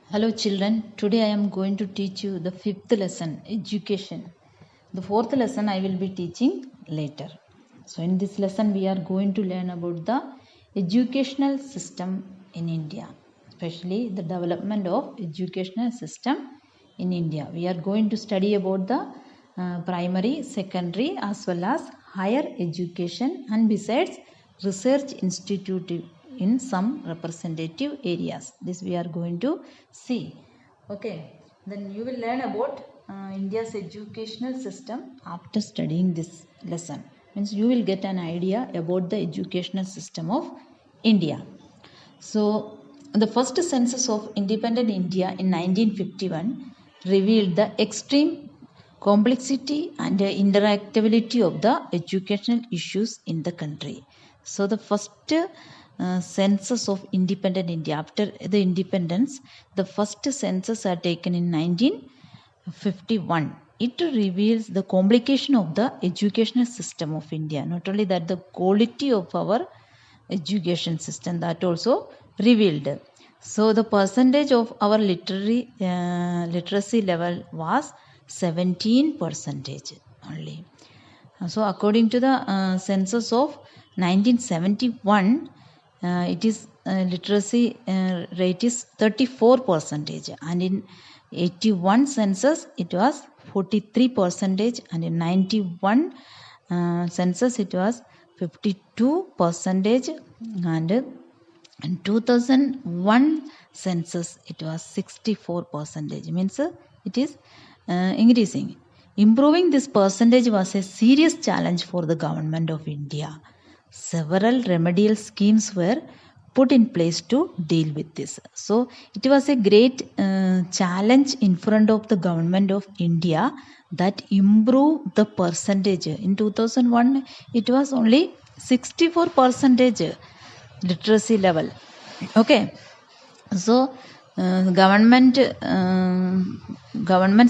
Hello children, today I am going to teach you the fifth lesson, education. The fourth lesson I will be teaching later. So in this lesson we are going to learn about the educational system in India, especially the development of educational system in India. We are going to study about the primary, secondary as well as higher education, and besides research institute in some representative areas. This we are going to see. Okay, then you will learn about India's educational system after studying this lesson. Means you will get an idea about the educational system of India. So the first census of independent India in 1951 revealed the extreme complexity and interactivity of the educational issues in the country. So the first census of independent India, after the independence, the first census are taken in 1951. It reveals the complication of the educational system of India. Not only that, the quality of our education system, that also revealed. So the percentage of our literacy level was 17% only. So according to the census of 1971, it is literacy rate is 34%, and in 81 census it was 43%, and in 91 census it was 52%, and in 2001 census it was 64%. Means it is increasing. Improving this percentage was a serious challenge for the government of India. Several remedial schemes were put in place to deal with this. So it was a great challenge in front of the government of India that improve the percentage. In 2001 it was only 64% literacy level. Okay, so government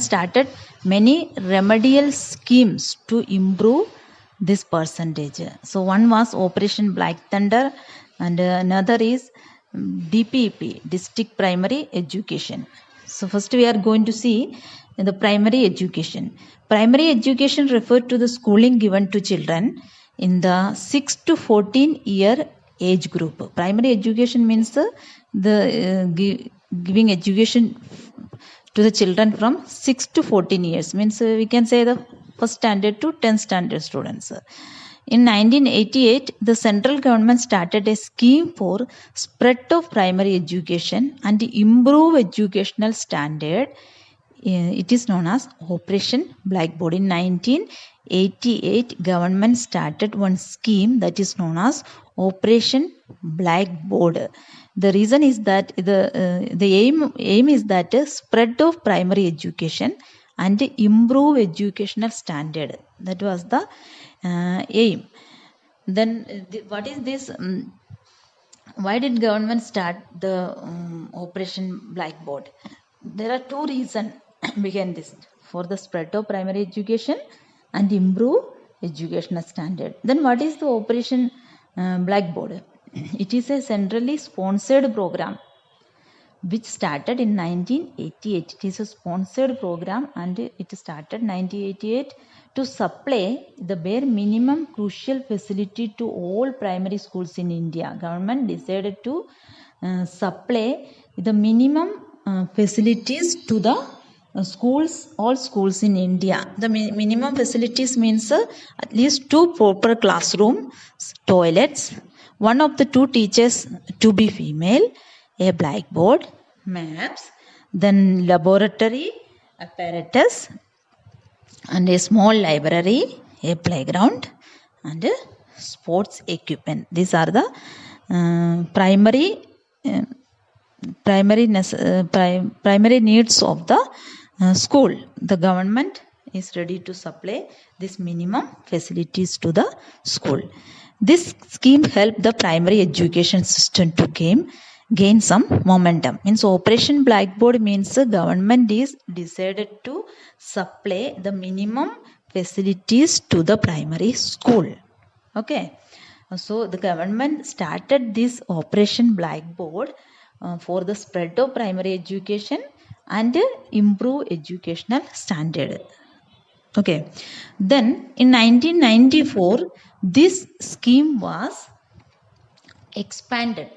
started many remedial schemes to improve this percentage. So one was Operation Black Thunder, and another is DPEP, District Primary Education. So first we are going to see the primary education. Primary education referred to the schooling given to children in the 6 to 14 year age group. Primary education means giving education to the children from 6 to 14 years. Means we can say the first standard to 10th standard students. In 1988, the central government started a scheme for spread of primary education and improve educational standard. It is known as Operation Blackboard. In 1988, government started one scheme that is known as Operation Blackboard. The reason is that the aim is that spread of primary education and improve educational standard. That was the aim. Then what is this? Why did government start the Operation Blackboard? There are two reasons behind this: for the spread of primary education and improve educational standard. Then what is the Operation Blackboard? It is a centrally sponsored program which started in 1988. It is a sponsored program and it started 1988 to supply the bare minimum crucial facility to all primary schools in India. Government decided to supply the minimum facilities to the schools, all schools in India. The minimum facilities means at least 2 proper classrooms, toilets, one of the 2 teachers to be female, a blackboard, maps, then laboratory apparatus, and a small library, a playground, and a sports equipment. These are the primary needs of the school. The government is ready to supply this minimum facilities to the school. This scheme helped the primary education system to gain some momentum. Means Operation Blackboard means the government is decided to supply the minimum facilities to the primary school. Okay, so the government started this Operation Blackboard for the spread of primary education and improve educational standard. Okay, then in 1994 this scheme was expanded,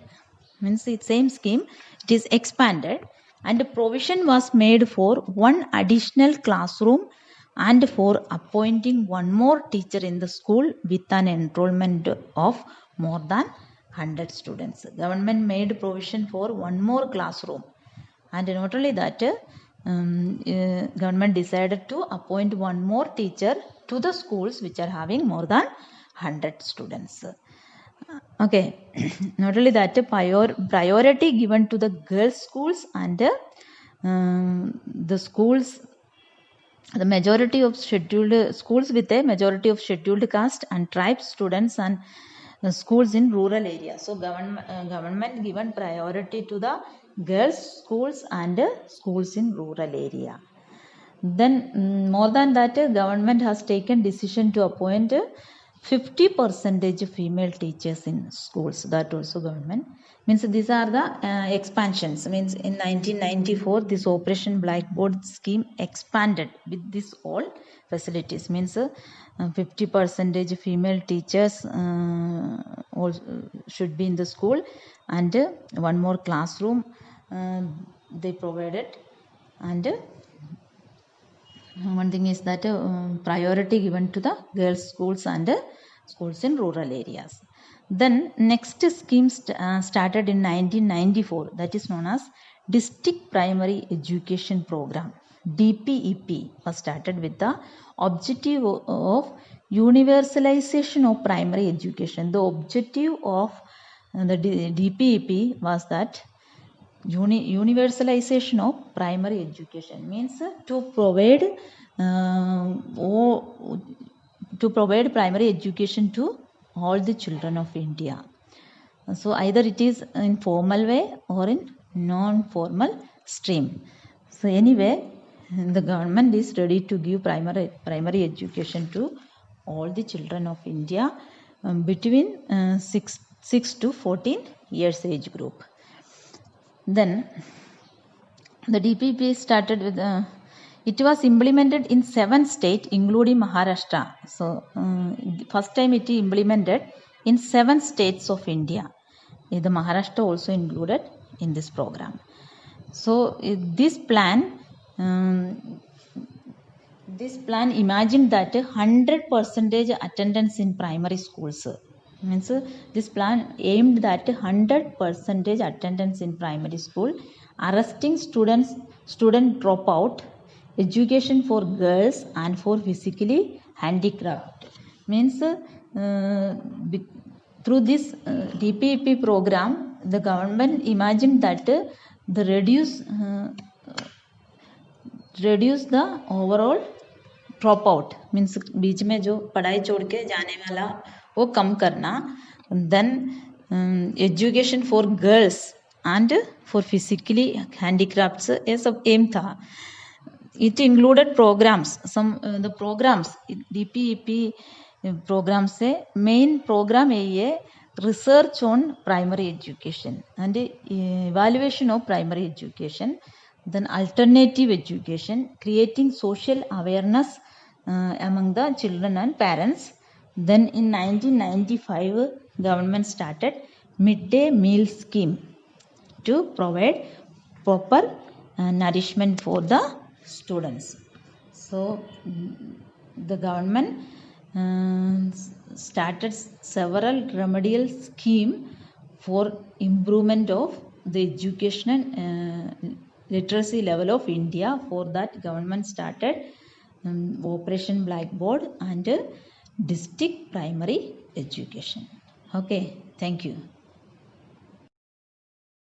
means the same scheme, it is expanded, and provision was made for one additional classroom and for appointing one more teacher in the school with an enrollment of more than 100 students. Government made provision for one more classroom, and not only that, government decided to appoint one more teacher to the schools which are having more than 100 students. Okay, not only that, priority given to the girls schools and the schools, the majority of scheduled schools with a majority of scheduled caste and tribe students, and schools in rural areas. So government given priority to the girls schools and schools in rural area. Then more than that, government has taken decision to appoint 50% female teachers in schools. That also government, means these are the expansions. Means in 1994 this Operation Blackboard scheme expanded with this all facilities. Means 50% female teachers also should be in the school, and one more classroom they provided, and one thing is that priority given to the girls schools and schools in rural areas. Then next scheme started in 1994, that is known as District Primary Education Program. DPEP was started with the objective of universalization of primary education. The objective of the DPEP was that universalization of primary education, means to provide primary education to all the children of India. So either it is in formal way or in non-formal stream. So anyway, the government is ready to give primary education to all the children of India between 6 to 14 years age group. Then the DPP started with it was implemented in 7 states including Maharashtra. So first time it implemented in 7 states of India. The Maharashtra also included in this program. So this plan imagined that 100% attendance in primary schools. Means this plan aimed that 100% attendance in primary school, arresting student dropout, education for girls and for physically handicapped. Means through this DPEP program, the government imagined that the reduce the overall drop out, means बीच में जो पढ़ाई छोड़ के जाने वाला वो कम करना. Then education for girls and for physically handicrafts, ये सब एम था. It included programs, some the programs DPEP program से मेन प्रोग्राम ये research on primary education and evaluation of primary education, then alternative education, creating social awareness among the children and parents. Then in 1995 government started midday meal scheme to provide proper nourishment for the students. So the government started several remedial scheme for improvement of the education literacy level of India. For that government started Operation Blackboard and district primary education. Okay, thank you.